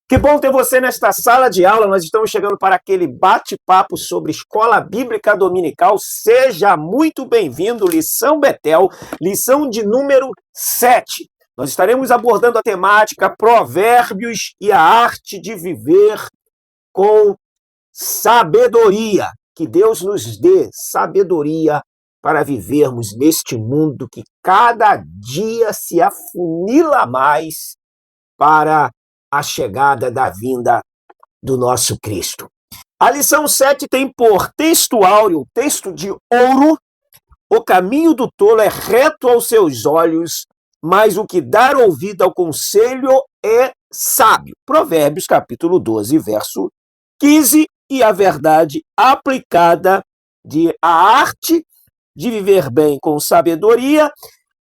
Que bom ter você nesta sala de aula. Nós estamos chegando para aquele bate-papo sobre Escola Bíblica Dominical. Seja muito bem-vindo, Lição Betel, lição de número 7. Nós estaremos abordando a temática Provérbios e a arte de viver com sabedoria. Que Deus nos dê sabedoria para vivermos neste mundo que cada dia se afunila mais para a chegada da vinda do nosso Cristo. A lição 7 tem por texto áureo, texto de ouro: o caminho do tolo é reto aos seus olhos, mas o que dar ouvido ao conselho é sábio. Provérbios, capítulo 12, verso 15, e a verdade aplicada de a arte de viver bem com sabedoria.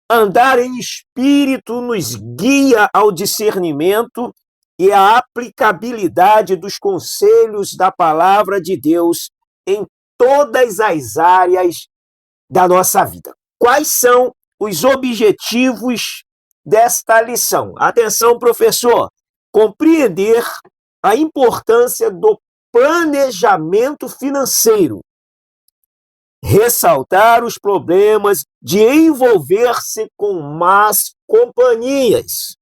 Andar em espírito nos guia ao discernimento e à aplicabilidade dos conselhos da palavra de Deus em todas as áreas da nossa vida. Quais são os objetivos desta lição? Atenção, professor! Compreender a importância do planejamento financeiro. Ressaltar os problemas de envolver-se com más companhias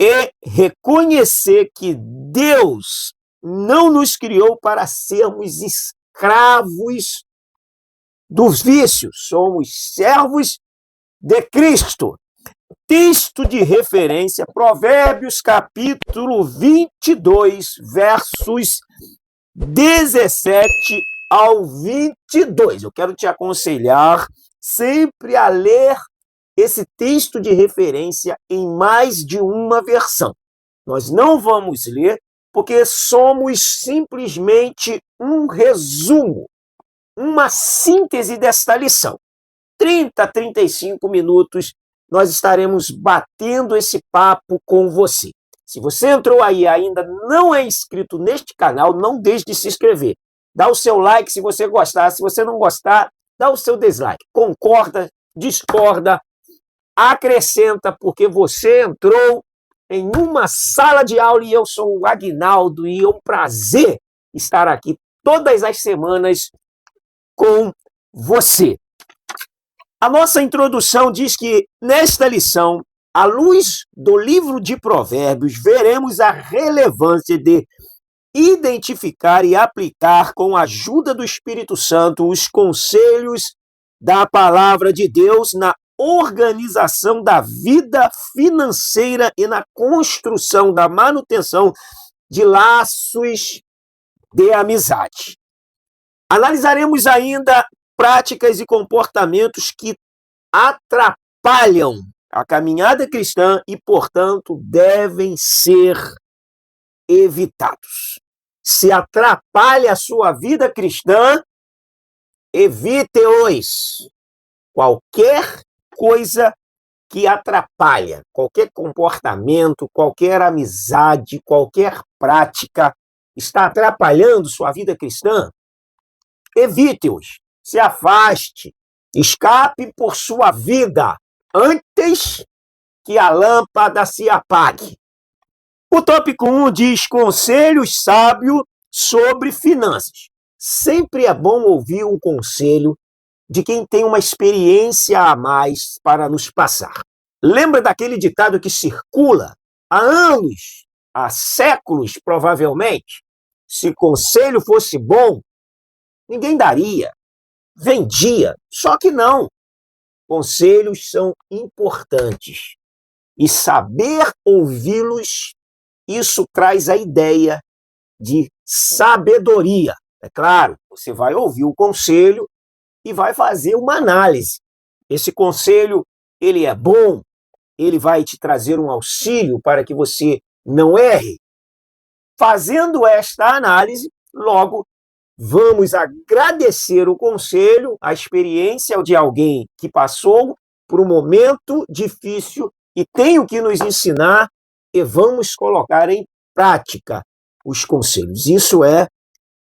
e reconhecer que Deus não nos criou para sermos escravos dos vícios, somos servos de Cristo. Texto de referência, Provérbios, capítulo 22, versos 17 ao 22. Eu quero te aconselhar sempre a ler esse texto de referência em mais de uma versão. Nós não vamos ler porque somos simplesmente um resumo, uma síntese desta lição. 30 a 35 minutos nós estaremos batendo esse papo com você. Se você entrou aí e ainda não é inscrito neste canal, não deixe de se inscrever. Dá o seu like se você gostar. Se você não gostar, dá o seu dislike. Concorda, discorda, acrescenta, porque você entrou em uma sala de aula e eu sou o Aguinaldo e é um prazer estar aqui todas as semanas com você. A nossa introdução diz que, nesta lição, à luz do livro de Provérbios, veremos a relevância de identificar e aplicar, com a ajuda do Espírito Santo, os conselhos da palavra de Deus na organização da vida financeira e na construção da manutenção de laços de amizade. Analisaremos ainda práticas e comportamentos que atrapalham a caminhada cristã e, portanto, devem ser evitados. Se atrapalha a sua vida cristã, evite-os. Qualquer coisa que atrapalha, qualquer comportamento, qualquer amizade, qualquer prática está atrapalhando sua vida cristã, evite-os. Se afaste, escape por sua vida antes que a lâmpada se apague. O tópico 1 diz conselhos sábios sobre finanças. Sempre é bom ouvir um conselho de quem tem uma experiência a mais para nos passar. Lembra daquele ditado que circula há anos, há séculos provavelmente? Se conselho fosse bom, ninguém daria, vendia. Só que não. Conselhos são importantes e saber ouvi-los, isso traz a ideia de sabedoria. É claro, você vai ouvir o conselho e vai fazer uma análise. Esse conselho, ele é bom, ele vai te trazer um auxílio para que você não erre. Fazendo esta análise, logo vamos agradecer o conselho, a experiência de alguém que passou por um momento difícil e tem o que nos ensinar, e vamos colocar em prática os conselhos. Isso é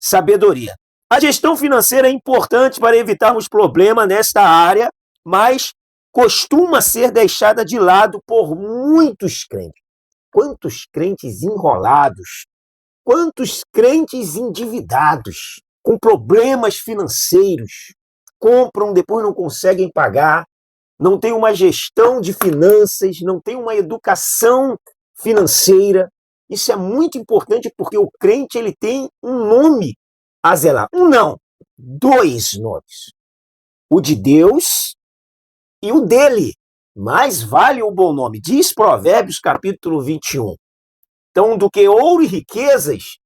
sabedoria. A gestão financeira é importante para evitarmos problemas nesta área, mas costuma ser deixada de lado por muitos crentes. quantos crentes enrolados, quantos crentes endividados, com problemas financeiros, compram, depois não conseguem pagar, não tem uma gestão de finanças, não tem uma educação financeira. Isso é muito importante porque o crente ele tem um nome a zelar. Um não, dois nomes. O de Deus e o dele. Mais vale o bom nome. Diz Provérbios capítulo 21. Então, do que ouro e riquezas,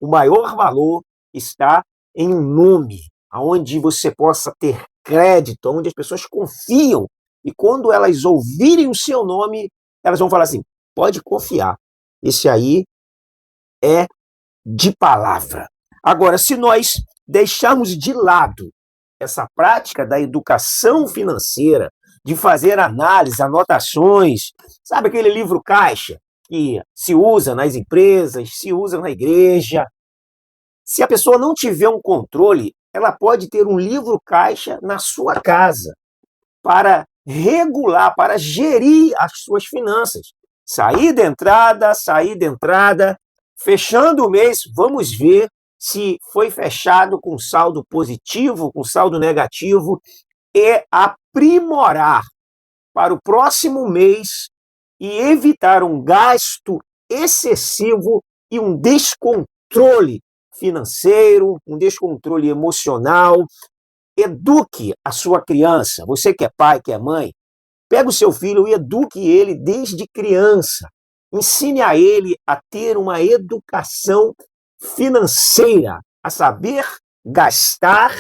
o maior valor está em um nome, onde você possa ter crédito, onde as pessoas confiam. E quando elas ouvirem o seu nome, elas vão falar assim, pode confiar. Esse aí é de palavra. Agora, se nós deixarmos de lado essa prática da educação financeira, de fazer análise, anotações, sabe aquele livro caixa que se usa nas empresas, se usa na igreja? Se a pessoa não tiver um controle, ela pode ter um livro caixa na sua casa para regular, para gerir as suas finanças. Saída, entrada, fechando o mês, vamos ver se foi fechado com saldo positivo, com saldo negativo, e aprimorar para o próximo mês e evitar um gasto excessivo e um descontrole financeiro, um descontrole emocional. Eduque a sua criança. Você que é pai, que é mãe, pega o seu filho e eduque ele desde criança. Ensine a ele a ter uma educação financeira, a saber gastar,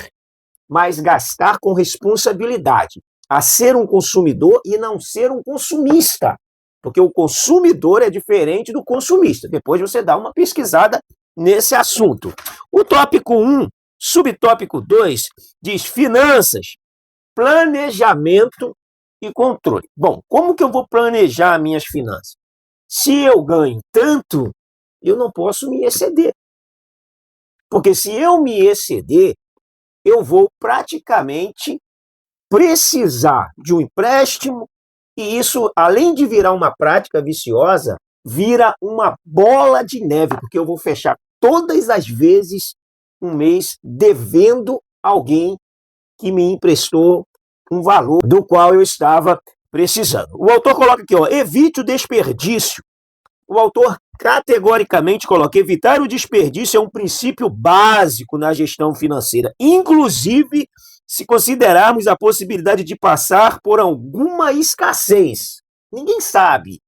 mas gastar com responsabilidade, a ser um consumidor e não ser um consumista, porque o consumidor é diferente do consumista. Depois você dá uma pesquisada nesse assunto. O tópico 1, subtópico 2, diz finanças, planejamento e controle. Bom, como que eu vou planejar minhas finanças? Se eu ganho tanto, eu não posso me exceder. Porque se eu me exceder, eu vou praticamente precisar de um empréstimo, e isso, além de virar uma prática viciosa, vira uma bola de neve, porque eu vou fechar todas as vezes um mês devendo alguém que me emprestou um valor do qual eu estava precisando. O autor coloca aqui, evite o desperdício. O autor categoricamente coloca, evitar o desperdício é um princípio básico na gestão financeira, inclusive se considerarmos a possibilidade de passar por alguma escassez. Ninguém sabe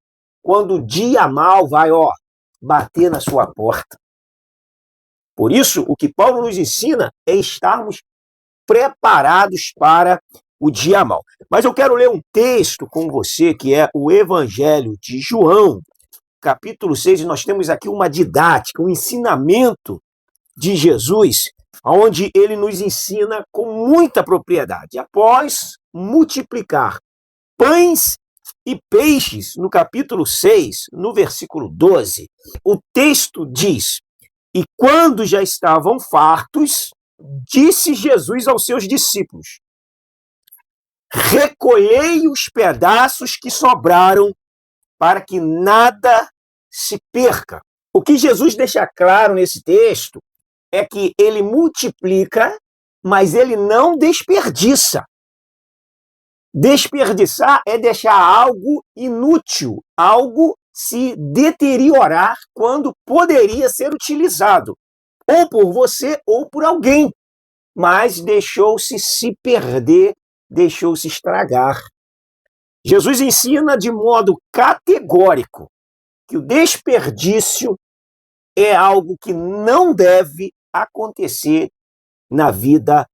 quando o dia mal vai, bater na sua porta. Por isso, o que Paulo nos ensina é estarmos preparados para o dia mal. Mas eu quero ler um texto com você, que é o Evangelho de João, capítulo 6, e nós temos aqui uma didática, um ensinamento de Jesus, onde ele nos ensina com muita propriedade. Após multiplicar pães e peixes, no capítulo 6, no versículo 12, o texto diz, e quando já estavam fartos, disse Jesus aos seus discípulos, recolhei os pedaços que sobraram para que nada se perca. O que Jesus deixa claro nesse texto é que ele multiplica, mas ele não desperdiça. Desperdiçar é deixar algo inútil, algo se deteriorar quando poderia ser utilizado, ou por você ou por alguém, mas deixou-se se perder, deixou-se estragar. Jesus ensina de modo categórico que o desperdício é algo que não deve acontecer na vida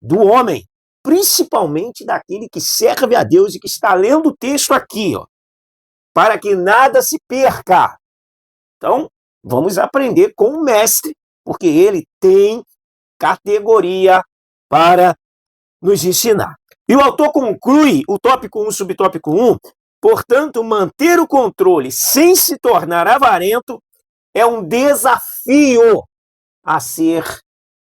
do homem, principalmente daquele que serve a Deus e que está lendo o texto aqui, para que nada se perca. Então, vamos aprender com o mestre, porque ele tem categoria para nos ensinar. E o autor conclui o tópico 1, subtópico 1, portanto, manter o controle sem se tornar avarento é um desafio a ser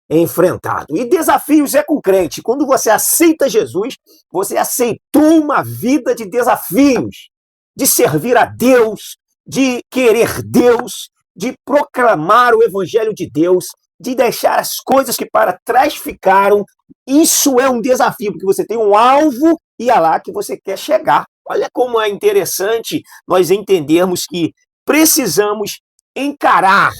enfrentado. E desafios é com crente. Quando você aceita Jesus, você aceitou uma vida de desafios, de servir a Deus, de querer Deus, de proclamar o evangelho de Deus, de deixar as coisas que para trás ficaram. Isso é um desafio, porque você tem um alvo e é lá que você quer chegar. Olha como é interessante nós entendermos que precisamos encarar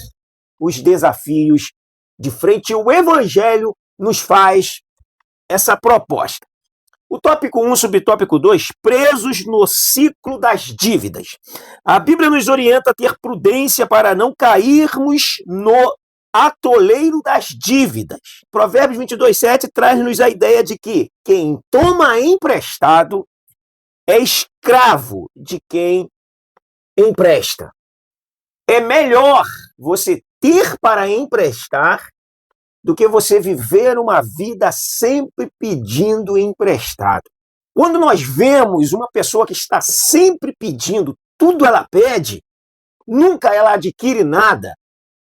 os desafios de frente. O evangelho nos faz essa proposta. O tópico 1, subtópico 2, presos no ciclo das dívidas. A Bíblia nos orienta a ter prudência para não cairmos no atoleiro das dívidas. Provérbios 22:7 traz-nos a ideia de que quem toma emprestado é escravo de quem empresta. É melhor você ter para emprestar do que você viver uma vida sempre pedindo emprestado. Quando nós vemos uma pessoa que está sempre pedindo, tudo ela pede, nunca ela adquire nada,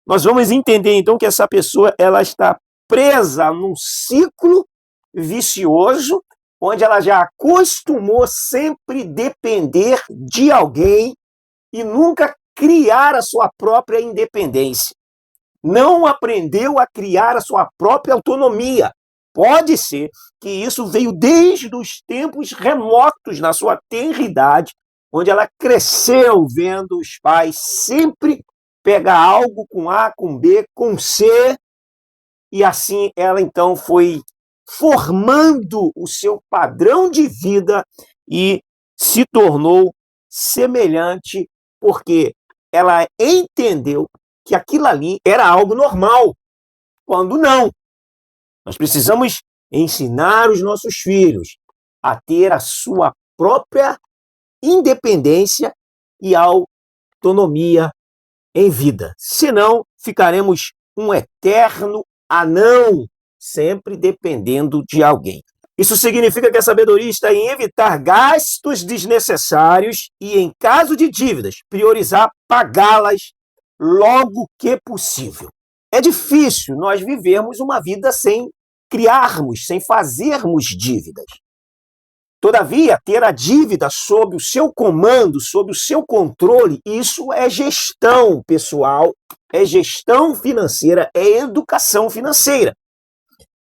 nós vamos entender então que essa pessoa ela está presa num ciclo vicioso, onde ela já acostumou sempre depender de alguém e nunca criar a sua própria independência. Não aprendeu a criar a sua própria autonomia. Pode ser que isso veio desde os tempos remotos, na sua tenridade, onde ela cresceu vendo os pais sempre pegar algo com A, com B, com C, e assim ela então foi formando o seu padrão de vida e se tornou semelhante, porque ela entendeu que aquilo ali era algo normal, quando não. Nós precisamos ensinar os nossos filhos a ter a sua própria independência e autonomia em vida. Senão, ficaremos um eterno anão, sempre dependendo de alguém. Isso significa que a sabedoria está em evitar gastos desnecessários e, em caso de dívidas, priorizar pagá-las logo que possível. É difícil nós vivermos uma vida sem criarmos, sem fazermos dívidas. Todavia, ter a dívida sob o seu comando, sob o seu controle, isso é gestão pessoal, é gestão financeira, é educação financeira.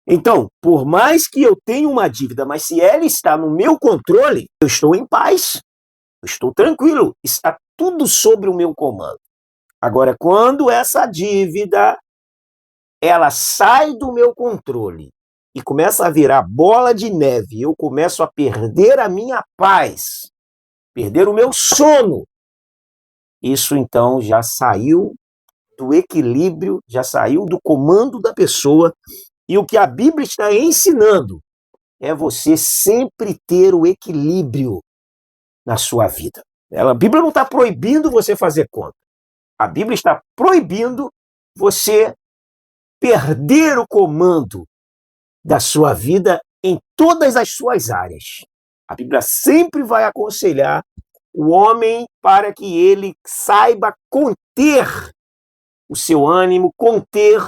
Então, por mais que eu tenha uma dívida, mas se ela está no meu controle, eu estou em paz, eu estou tranquilo, está tudo sobre o meu comando. Agora, quando essa dívida ela sai do meu controle e começa a virar bola de neve, eu começo a perder a minha paz, perder o meu sono, isso então já saiu do equilíbrio, já saiu do comando da pessoa, e o que a Bíblia está ensinando é você sempre ter o equilíbrio na sua vida. A Bíblia não está proibindo você fazer conta. A Bíblia está proibindo você perder o comando da sua vida em todas as suas áreas. A Bíblia sempre vai aconselhar o homem para que ele saiba conter o seu ânimo, conter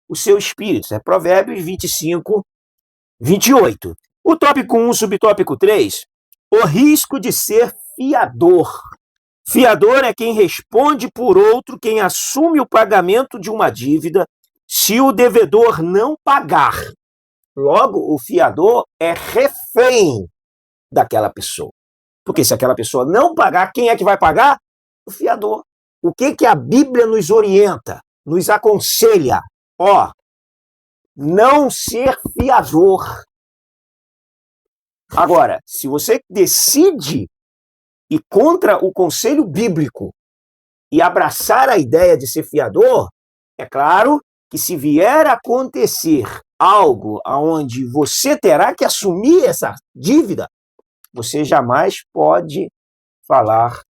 o seu espírito. É Provérbios 25:28. O tópico 1, subtópico 3, o risco de ser fiador. Fiador é quem responde por outro, quem assume o pagamento de uma dívida se o devedor não pagar. Logo, o fiador é refém daquela pessoa. Porque se aquela pessoa não pagar, quem é que vai pagar? O fiador. O que a Bíblia nos orienta, nos aconselha? Não ser fiador. Agora, se você decide ir contra o conselho bíblico e abraçar a ideia de ser fiador, é claro que se vier a acontecer algo onde você terá que assumir essa dívida, você jamais pode falar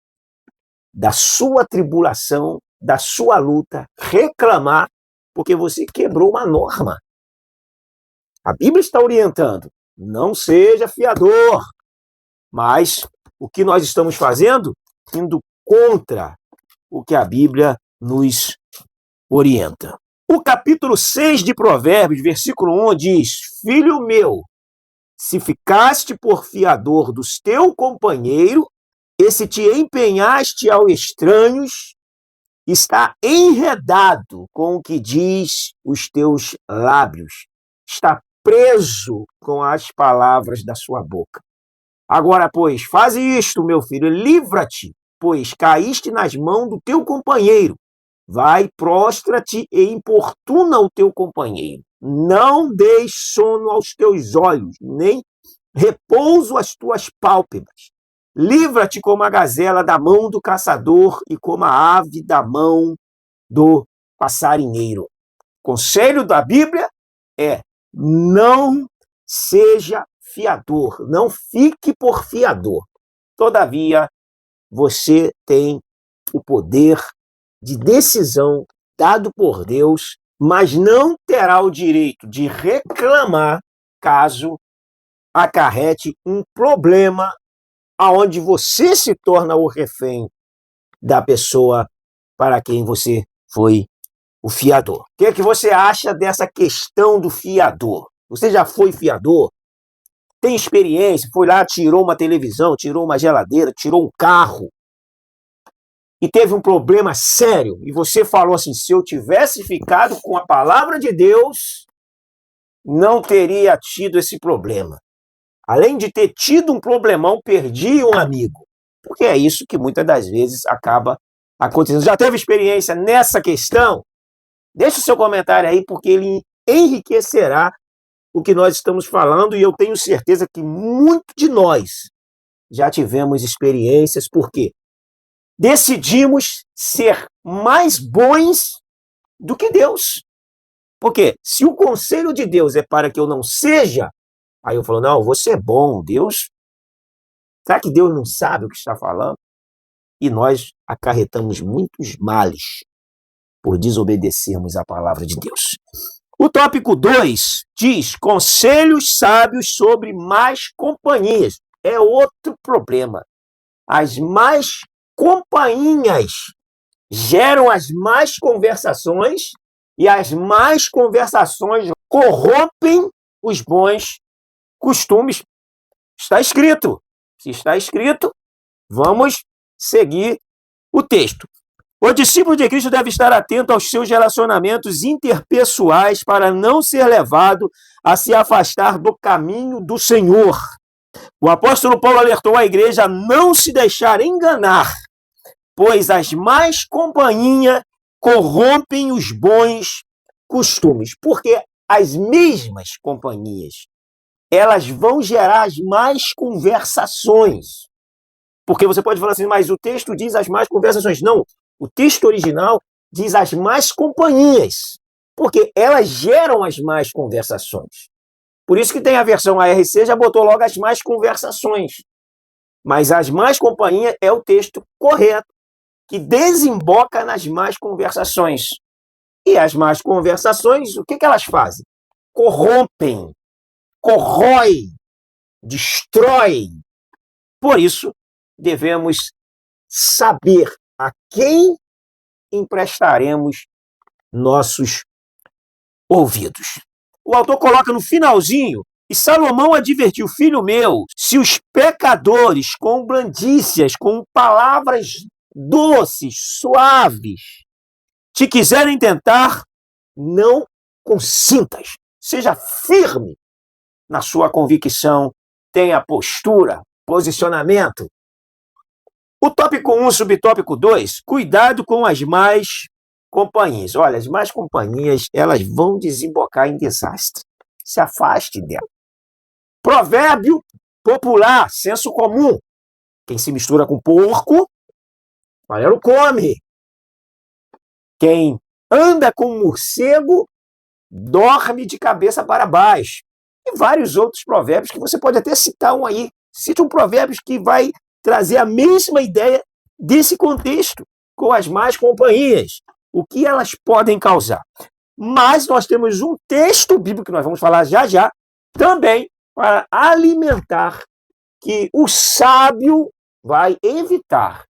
da sua tribulação, da sua luta, reclamar, porque você quebrou uma norma. A Bíblia está orientando, não seja fiador, mas o que nós estamos fazendo? Indo contra o que a Bíblia nos orienta. O capítulo 6 de Provérbios, versículo 1, diz: Filho meu, se ficaste por fiador do teu companheiro, E se te empenhaste ao estranhos, está enredado com o que diz os teus lábios, está preso com as palavras da sua boca. Agora, pois, faze isto, meu filho, livra-te, pois caíste nas mãos do teu companheiro. Vai, prostra-te e importuna o teu companheiro. Não deis sono aos teus olhos, nem repouso às tuas pálpebras. Livra-te como a gazela da mão do caçador e como a ave da mão do passarinheiro. Conselho da Bíblia é: não seja fiador, não fique por fiador. Todavia, você tem o poder de decisão dado por Deus, mas não terá o direito de reclamar caso acarrete um problema aonde você se torna o refém da pessoa para quem você foi o fiador. O que é que você acha dessa questão do fiador? Você já foi fiador? Tem experiência? Foi lá, tirou uma televisão, tirou uma geladeira, tirou um carro e teve um problema sério. E você falou assim: se eu tivesse ficado com a palavra de Deus, não teria tido esse problema. Além de ter tido um problemão, perdi um amigo. Porque é isso que muitas das vezes acaba acontecendo. Já teve experiência nessa questão? Deixe o seu comentário aí, porque ele enriquecerá o que nós estamos falando, e eu tenho certeza que muitos de nós já tivemos experiências, porque decidimos ser mais bons do que Deus. Porque se o conselho de Deus é para que eu não seja, aí eu falo: não, você é bom, Deus. Será que Deus não sabe o que está falando? E nós acarretamos muitos males por desobedecermos a palavra de Deus. O tópico 2 diz: conselhos sábios sobre más companhias. É outro problema. As más companhias geram as más conversações, e as más conversações corrompem os bons costumes. Está escrito. Se está escrito, vamos seguir o texto. O discípulo de Cristo deve estar atento aos seus relacionamentos interpessoais para não ser levado a se afastar do caminho do Senhor. O apóstolo Paulo alertou a igreja a não se deixar enganar, pois as más companhias corrompem os bons costumes. Porque as mesmas companhias, elas vão gerar as más conversações. Porque você pode falar assim: mas o texto diz as más conversações. Não, o texto original diz as más companhias, porque elas geram as más conversações. Por isso que tem a versão ARC, já botou logo as más conversações. Mas as más companhias é o texto correto, que desemboca nas más conversações. E as más conversações, o que elas fazem? Corrompem, corrói, destrói. Por isso, devemos saber a quem emprestaremos nossos ouvidos. O autor coloca no finalzinho: e Salomão advertiu: filho meu, se os pecadores com blandícias, com palavras doces, suaves, te quiserem tentar, não consintas. Seja firme na sua convicção, tenha postura, posicionamento. O tópico 1, subtópico 2, cuidado com as más companhias. Olha, as más companhias, elas vão desembocar em desastre. Se afaste dela. Provérbio popular, senso comum: quem se mistura com porco, farelo come. Quem anda com morcego, dorme de cabeça para baixo. E vários outros provérbios que você pode até citar um aí. Cite um provérbio que vai trazer a mesma ideia desse contexto, com as más companhias, o que elas podem causar. Mas nós temos um texto bíblico, que nós vamos falar já já, também para alimentar que o sábio vai evitar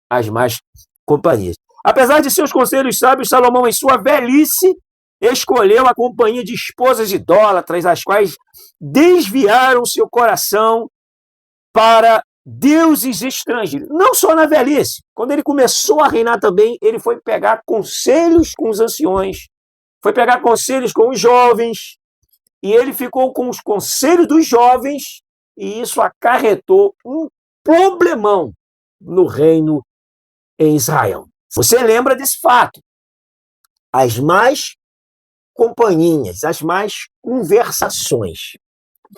as más companhias. Apesar de seus conselhos sábios, Salomão, em sua velhice, escolheu a companhia de esposas idólatras, as quais desviaram seu coração para deuses estrangeiros. Não só na velhice. Quando ele começou a reinar também, ele foi pegar conselhos com os anciões, foi pegar conselhos com os jovens, e ele ficou com os conselhos dos jovens, e isso acarretou um problemão no reino em Israel. Você lembra desse fato? As más companhias, as más conversações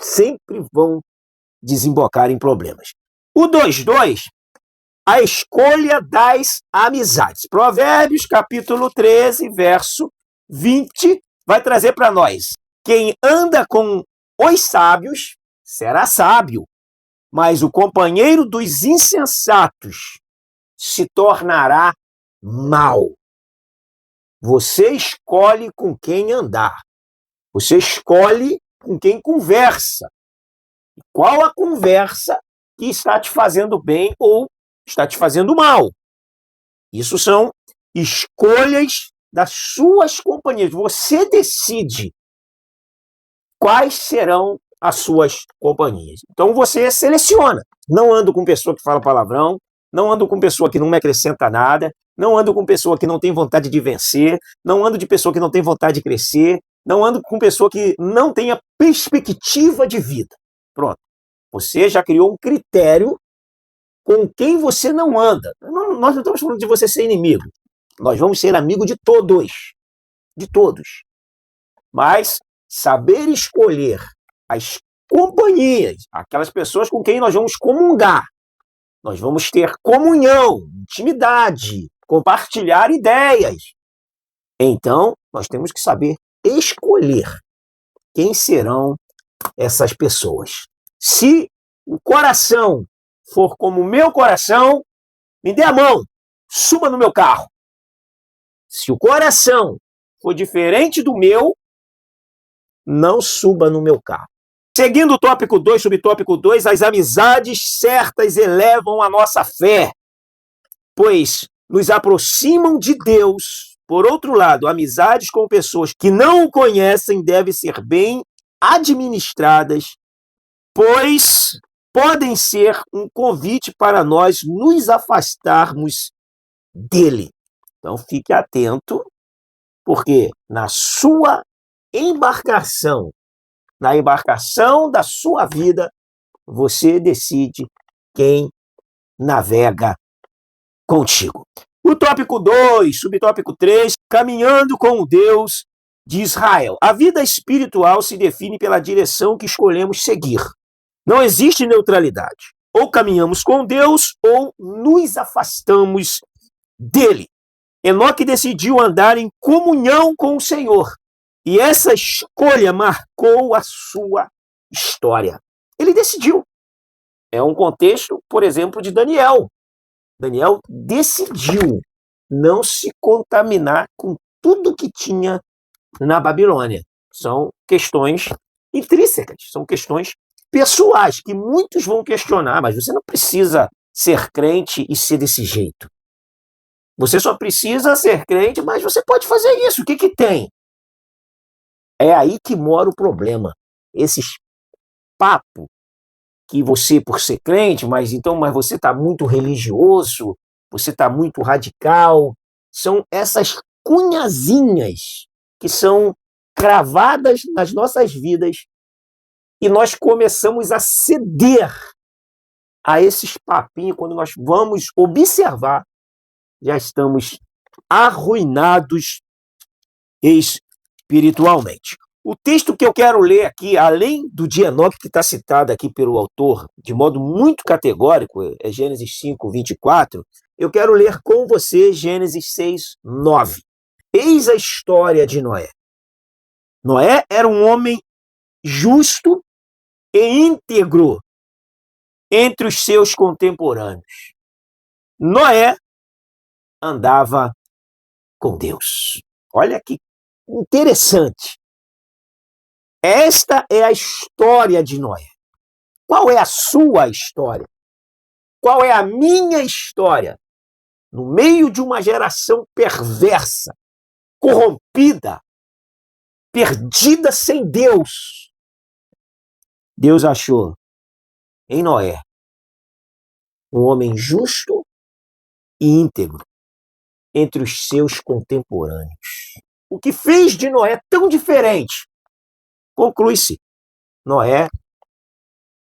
sempre vão desembocar em problemas. O 2:2, a escolha das amizades. Provérbios, capítulo 13, verso 20, vai trazer para nós: quem anda com os sábios será sábio, mas o companheiro dos insensatos se tornará mau. Você escolhe com quem andar. Você escolhe com quem conversa. Qual a conversa que está te fazendo bem ou está te fazendo mal? Isso são escolhas das suas companhias. Você decide quais serão as suas companhias. Então você seleciona. Não ando com pessoa que fala palavrão, não ando com pessoa que não me acrescenta nada, não ando com pessoa que não tem vontade de vencer, não ando de pessoa que não tem vontade de crescer, não ando com pessoa que não tenha perspectiva de vida. Pronto. Você já criou um critério com quem você não anda. Nós não estamos falando de você ser inimigo. Nós vamos ser amigo de todos. De todos. Mas saber escolher as companhias, aquelas pessoas com quem nós vamos comungar, nós vamos ter comunhão, intimidade, compartilhar ideias. Então, nós temos que saber escolher quem serão essas pessoas. Se o coração for como o meu coração, me dê a mão, suba no meu carro. Se o coração for diferente do meu, não suba no meu carro. Seguindo o tópico 2, subtópico 2, as amizades certas elevam a nossa fé, pois nos aproximam de Deus. Por outro lado, amizades com pessoas que não o conhecem devem ser bem administradas, pois podem ser um convite para nós nos afastarmos dele. Então fique atento, porque na sua embarcação, na embarcação da sua vida, você decide quem navega contigo. O tópico 2, subtópico 3, caminhando com o Deus de Israel. A vida espiritual se define pela direção que escolhemos seguir. Não existe neutralidade. Ou caminhamos com Deus ou nos afastamos dele. Enoque decidiu andar em comunhão com o Senhor. E essa escolha marcou a sua história. Ele decidiu. É um contexto, por exemplo, de Daniel. Daniel decidiu não se contaminar com tudo que tinha na Babilônia. São questões intrínsecas, são questões pessoais que muitos vão questionar, mas você não precisa ser crente e ser desse jeito. Você só precisa ser crente, mas você pode fazer isso. O que que tem? É aí que mora o problema. Esses papos que você, por ser crente, mas você está muito religioso, você está muito radical, são essas cunhazinhas que são cravadas nas nossas vidas e nós começamos a ceder a esses papinhos. Quando nós vamos observar, já estamos arruinados espiritualmente. O texto que eu quero ler aqui, além do de Enoque, que está citado aqui pelo autor de modo muito categórico, é Gênesis 5, 24, eu quero ler com você Gênesis 6, 9. Eis a história de Noé. Noé era um homem justo e íntegro entre os seus contemporâneos. Noé andava com Deus. Olha que interessante. Esta é a história de Noé. Qual é a sua história? Qual é a minha história? No meio de uma geração perversa, corrompida, perdida sem Deus, Deus achou em Noé um homem justo e íntegro entre os seus contemporâneos. O que fez de Noé tão diferente? Conclui-se, Noé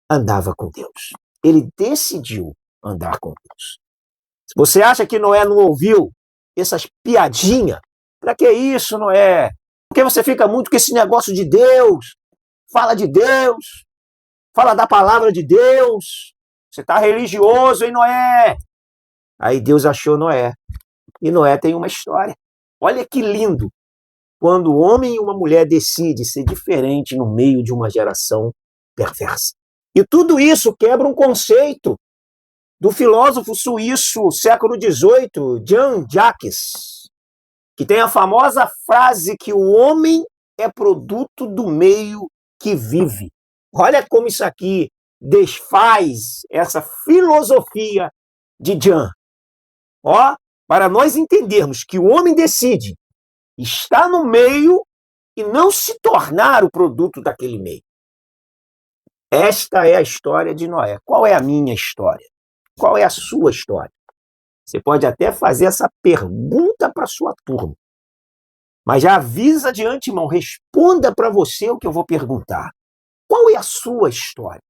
andava com Deus. Ele decidiu andar com Deus. Se você acha que Noé não ouviu essas piadinhas, para que isso, Noé? Porque você fica muito com esse negócio de Deus, fala da palavra de Deus, você está religioso, hein, Noé? Aí Deus achou Noé, e Noé tem uma história. Olha que lindo, quando o homem e uma mulher decidem ser diferente no meio de uma geração perversa. E tudo isso quebra um conceito do filósofo suíço século XVIII, Jean-Jacques, que tem a famosa frase que o homem é produto do meio que vive. Olha como isso aqui desfaz essa filosofia de Jean. Para nós entendermos que o homem decide estar no meio e não se tornar o produto daquele meio. Esta é a história de Noé. Qual é a minha história? Qual é a sua história? Você pode até fazer essa pergunta para a sua turma. Mas já avisa de antemão, responda para você o que eu vou perguntar. Qual é a sua história?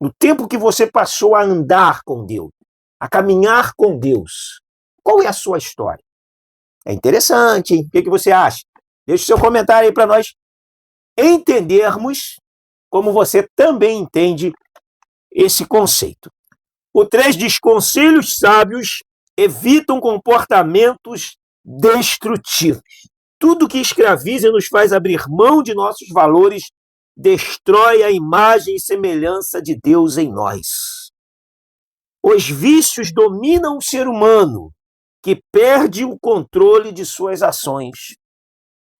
No tempo que você passou a andar com Deus, a caminhar com Deus, qual é a sua história? É interessante, hein? O que você acha? Deixe seu comentário aí para nós entendermos como você também entende esse conceito. O 3 diz: conselhos sábios evitam comportamentos destrutivos. Tudo que escraviza e nos faz abrir mão de nossos valores destrói a imagem e semelhança de Deus em nós. Os vícios dominam o ser humano, que perde o controle de suas ações.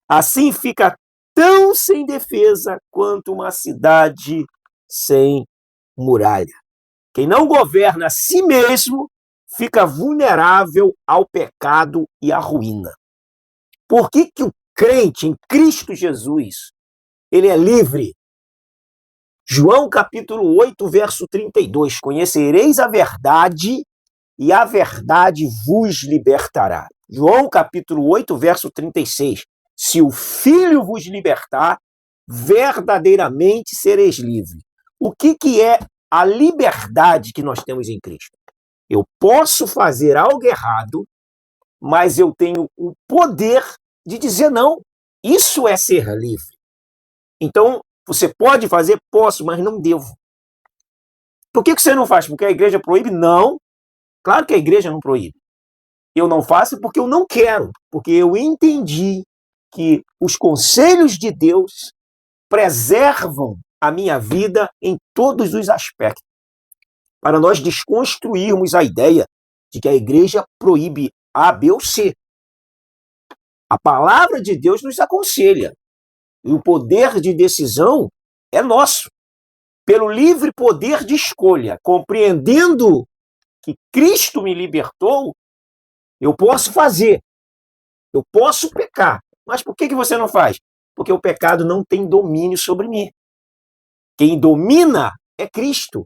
Assim fica tão sem defesa quanto uma cidade sem muralha. Quem não governa a si mesmo fica vulnerável ao pecado e à ruína. Por que o crente em Cristo Jesus, ele é livre? João capítulo 8, verso 32, conhecereis a verdade e a verdade vos libertará. João capítulo 8, verso 36, se o Filho vos libertar, verdadeiramente sereis livres. O que é a liberdade que nós temos em Cristo? Eu posso fazer algo errado, mas eu tenho o poder de dizer não. Isso é ser livre. Então, você pode fazer? Posso, mas não devo. Por que você não faz? Porque a igreja proíbe? Não. Claro que a igreja não proíbe. Eu não faço porque eu não quero, porque eu entendi que os conselhos de Deus preservam a minha vida em todos os aspectos. Para nós desconstruirmos a ideia de que a igreja proíbe A, B ou C. A palavra de Deus nos aconselha. E o poder de decisão é nosso. Pelo livre poder de escolha, compreendendo que Cristo me libertou, eu posso fazer. Eu posso pecar. Mas por que você não faz? Porque o pecado não tem domínio sobre mim. Quem domina é Cristo.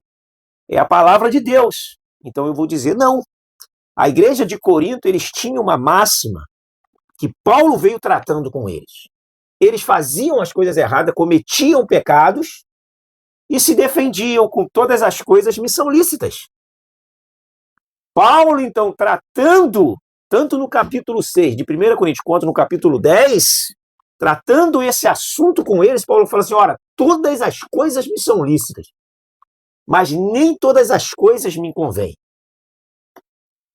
É a palavra de Deus. Então eu vou dizer não. A igreja de Corinto, eles tinham uma máxima que Paulo veio tratando com eles. Eles faziam as coisas erradas, cometiam pecados e se defendiam com todas as coisas me são lícitas. Paulo, então, tratando, tanto no capítulo 6 de 1 Coríntios, quanto no capítulo 10, tratando esse assunto com eles, Paulo fala assim, ora, todas as coisas me são lícitas, mas nem todas as coisas me convêm.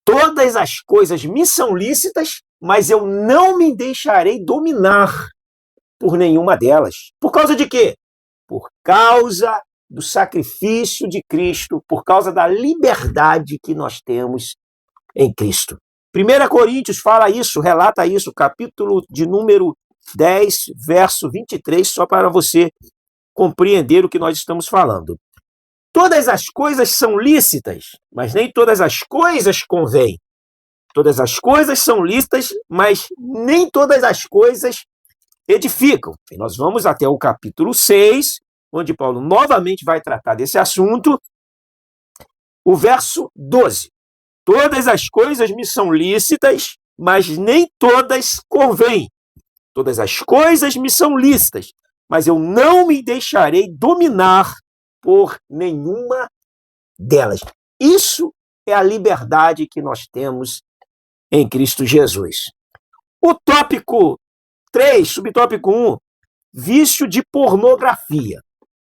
Todas as coisas me são lícitas, mas eu não me deixarei dominar por nenhuma delas. Por causa de quê? Por causa do sacrifício de Cristo, por causa da liberdade que nós temos em Cristo. 1 Coríntios fala isso, relata isso, capítulo de número 10, verso 23, só para você compreender o que nós estamos falando. Todas as coisas são lícitas, mas nem todas as coisas convêm. Todas as coisas são lícitas, mas nem todas as coisas edificam. E nós vamos até o capítulo 6, onde Paulo novamente vai tratar desse assunto, O verso 12. Todas as coisas me são lícitas, mas nem todas convêm. Todas as coisas me são lícitas, mas eu não me deixarei dominar por nenhuma delas. Isso é a liberdade que nós temos em Cristo Jesus. O tópico 3, subtópico 1, vício de pornografia.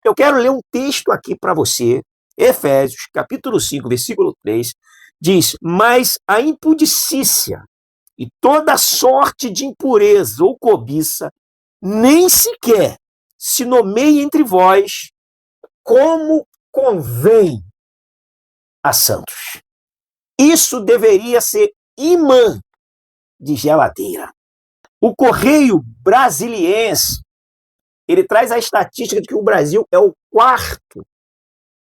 Eu quero ler um texto aqui para você, Efésios, capítulo 5, versículo 3, diz: mas a impudicícia e toda sorte de impureza ou cobiça nem sequer se nomeie entre vós como convém a santos. Isso deveria ser imã de geladeira. O Correio Brasiliense, ele traz a estatística de que o Brasil é o 4º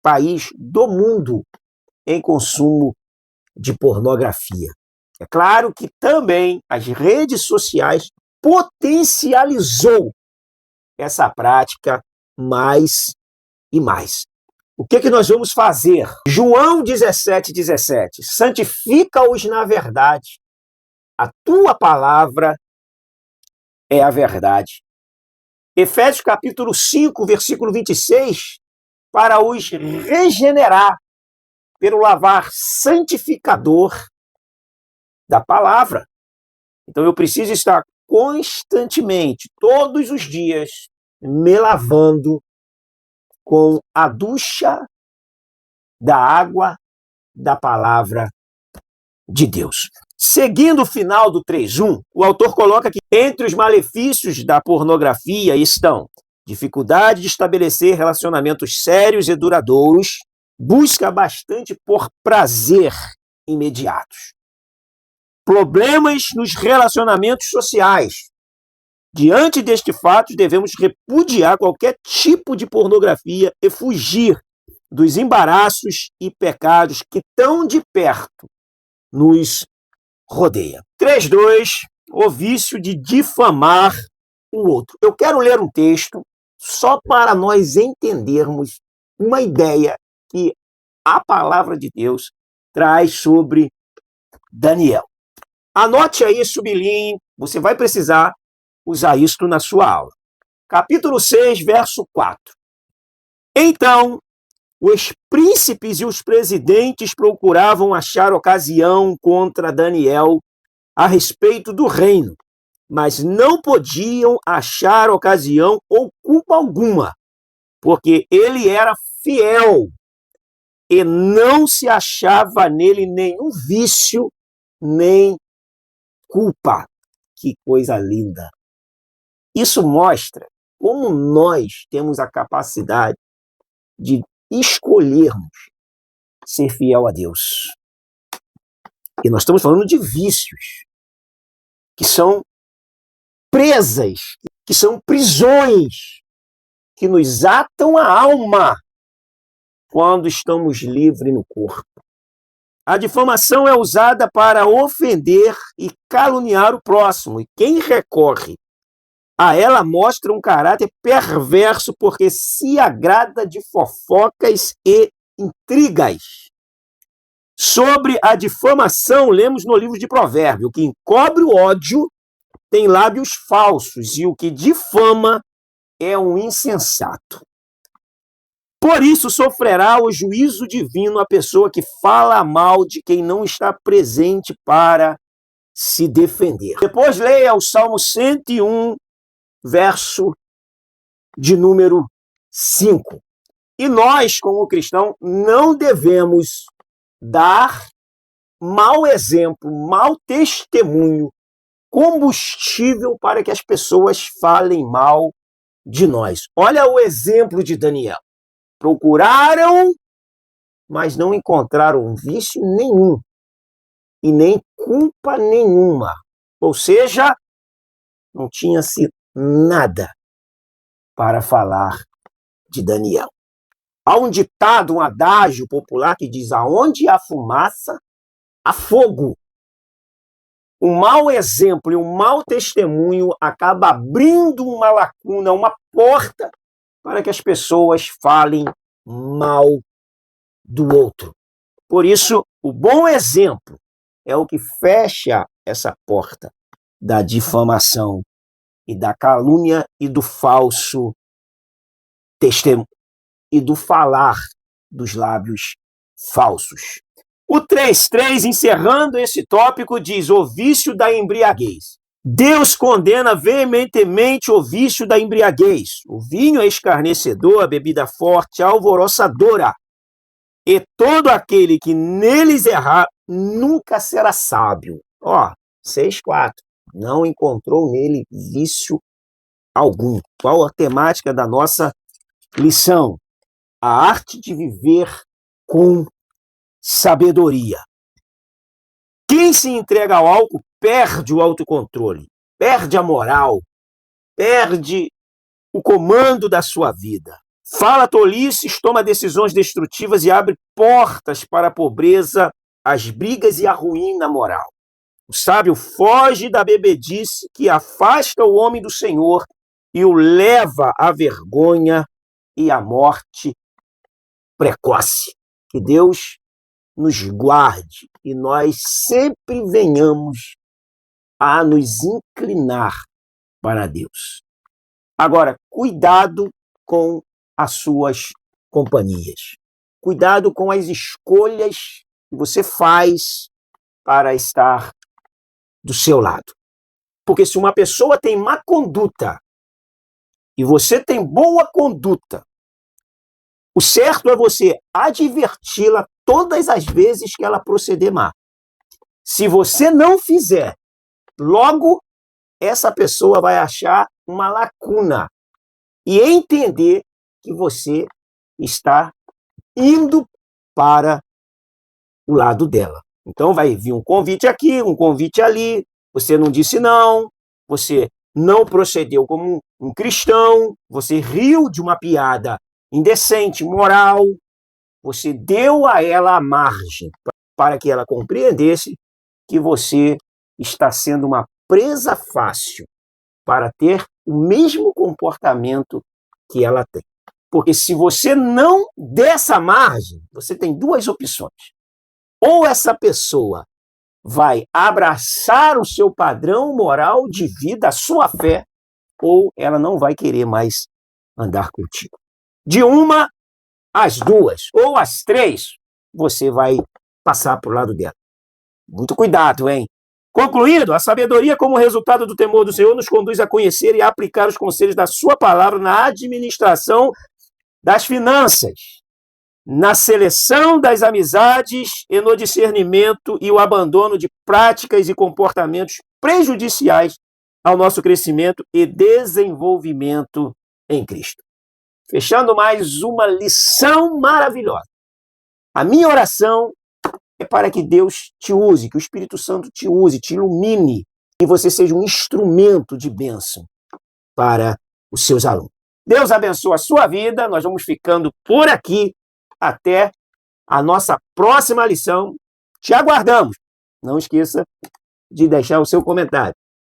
país do mundo em consumo de pornografia. É claro que também as redes sociais potencializou essa prática mais e mais. O que nós vamos fazer? João 17:17. Santifica-os na verdade. A tua palavra é a verdade. Efésios capítulo 5, versículo 26. Para os regenerar pelo lavar santificador da palavra. Então eu preciso estar constantemente, todos os dias, me lavando com a ducha da água da palavra de Deus. Seguindo o final do 3.1, o autor coloca que entre os malefícios da pornografia estão dificuldade de estabelecer relacionamentos sérios e duradouros, busca bastante por prazer imediatos. Problemas nos relacionamentos sociais. Diante deste fato, devemos repudiar qualquer tipo de pornografia e fugir dos embaraços e pecados que tão de perto nos rodeia. 3.2, o vício de difamar o outro. Eu quero ler um texto só para nós entendermos uma ideia que a palavra de Deus traz sobre Daniel. Anote aí, sublinhe, você vai precisar usar isto na sua aula. Capítulo 6, verso 4. Então, os príncipes e os presidentes procuravam achar ocasião contra Daniel a respeito do reino, mas não podiam achar ocasião ou culpa alguma, porque ele era fiel e não se achava nele nenhum vício nem culpa. Que coisa linda! Isso mostra como nós temos a capacidade de escolhermos ser fiel a Deus. E nós estamos falando de vícios, que são presas, que são prisões, que nos atam a alma quando estamos livres no corpo. A difamação é usada para ofender e caluniar o próximo, e quem recorre a ela mostra um caráter perverso porque se agrada de fofocas e intrigas. Sobre a difamação, lemos no livro de Provérbios: o que encobre o ódio tem lábios falsos, e o que difama é um insensato. Por isso sofrerá o juízo divino a pessoa que fala mal de quem não está presente para se defender. Depois leia o Salmo 101, verso de número 5. E nós, como cristão, não devemos dar mau exemplo, mau testemunho, combustível para que as pessoas falem mal de nós. Olha o exemplo de Daniel. Procuraram, mas não encontraram vício nenhum e nem culpa nenhuma. Ou seja, não tinha-se nada para falar de Daniel. Há um ditado, um adágio popular que diz: aonde há fumaça, há fogo. Um mau exemplo e um mau testemunho acaba abrindo uma lacuna, uma porta para que as pessoas falem mal do outro. Por isso, o bom exemplo é o que fecha essa porta da difamação e da calúnia e do falso testemunho e do falar dos lábios falsos. O 3:3, encerrando esse tópico, diz: o vício da embriaguez. Deus condena veementemente o vício da embriaguez. O vinho é escarnecedor, a bebida forte, alvoroçadora. E todo aquele que neles errar nunca será sábio. 6:4. Não encontrou nele vício algum. Qual a temática da nossa lição? A arte de viver com sabedoria. Quem se entrega ao álcool perde o autocontrole, perde a moral, perde o comando da sua vida. Fala tolices, toma decisões destrutivas e abre portas para a pobreza, as brigas e a ruína moral. O sábio foge da bebedice que afasta o homem do Senhor e o leva à vergonha e à morte precoce. Que Deus nos guarde e nós sempre venhamos a nos inclinar para Deus. Agora, cuidado com as suas companhias. Cuidado com as escolhas que você faz para estar do seu lado. Porque se uma pessoa tem má conduta e você tem boa conduta, o certo é você adverti-la todas as vezes que ela proceder má. Se você não fizer, logo essa pessoa vai achar uma lacuna e entender que você está indo para o lado dela. Então vai vir um convite aqui, um convite ali, você não disse não, você não procedeu como um cristão, você riu de uma piada indecente, moral, você deu a ela a margem para que ela compreendesse que você está sendo uma presa fácil para ter o mesmo comportamento que ela tem. Porque se você não der essa margem, você tem duas opções. Ou essa pessoa vai abraçar o seu padrão moral de vida, a sua fé, ou ela não vai querer mais andar contigo. De uma às duas, ou às três, você vai passar para o lado dela. Muito cuidado, hein? Concluindo, a sabedoria como resultado do temor do Senhor nos conduz a conhecer e a aplicar os conselhos da sua palavra na administração das finanças, na seleção das amizades e no discernimento e o abandono de práticas e comportamentos prejudiciais ao nosso crescimento e desenvolvimento em Cristo. Fechando mais uma lição maravilhosa. A minha oração é para que Deus te use, que o Espírito Santo te use, te ilumine, e você seja um instrumento de bênção para os seus alunos. Deus abençoe a sua vida, nós vamos ficando por aqui, até a nossa próxima lição. Te aguardamos. Não esqueça de deixar o seu comentário.